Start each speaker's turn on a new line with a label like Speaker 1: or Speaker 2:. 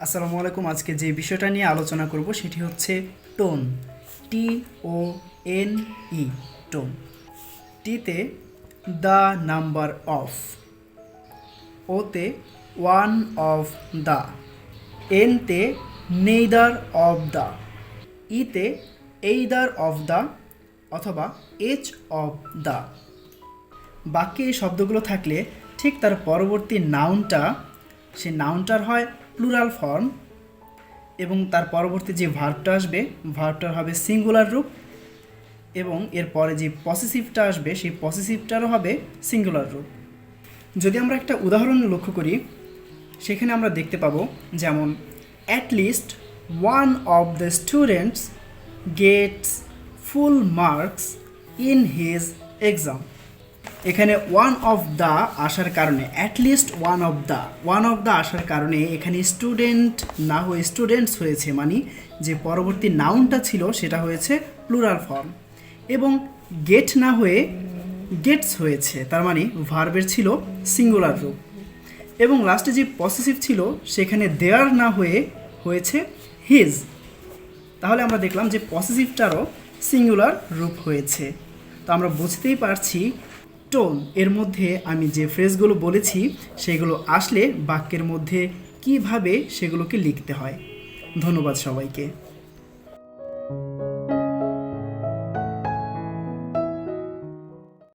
Speaker 1: আসসালামু আলাইকুম। আজকে যে বিষয়টা নিয়ে আলোচনা করব সেটি হচ্ছে টোন। TONE, tone. টিতে দ্য নাম্বার অফ, ওতে ওয়ান অফ দ্য, এনতে নেইদার অফ দ্য, ইতে এইদার অফ দ্য অথবা এচ অফ দ্য। বাক্যে এই শব্দগুলো থাকলে ঠিক তার পরবর্তী নাউনটা, সে নাউনটার হয় প্লুরাল ফর্ম এবং তার পরবর্তী যে ভার্বটা আসবে ভার্বটার হবে সিঙ্গুলার রূপ এবং এরপরে যে পসেসিভটা আসবে সেই পসেসিভটারও হবে সিঙ্গুলার রূপ। যদি আমরা একটা উদাহরণ লক্ষ্য করি সেখানে আমরা দেখতে পাবো যেমন at least one of the students gets full marks in his exam. এখানে ওয়ান অফ দ্য আসার কারণে, অ্যাটলিস্ট ওয়ান অফ দ্য আসার কারণে এখানে স্টুডেন্ট না হয়ে স্টুডেন্টস হয়েছে, মানে যে পরবর্তী নাউনটা ছিল সেটা হয়েছে প্লুরাল ফর্ম, এবং গেট না হয়ে গেটস হয়েছে, তার মানে ভার্বের ছিল সিঙ্গুলার রূপ, এবং লাস্টে যে পসেসিভ ছিল সেখানে দেয়ার না হয়ে হয়েছে হিজ। তাহলে আমরা দেখলাম যে পসেসিভটারও সিঙ্গুলার রূপ হয়েছে। তো আমরা বুঝতেই পারছি টোন এর মধ্যে আমি যে ফ্রেজগুলো বলেছি সেগুলো আসলে বাক্যের মধ্যে কিভাবে সেগুলোকে লিখতে হয়। ধন্যবাদ সবাইকে।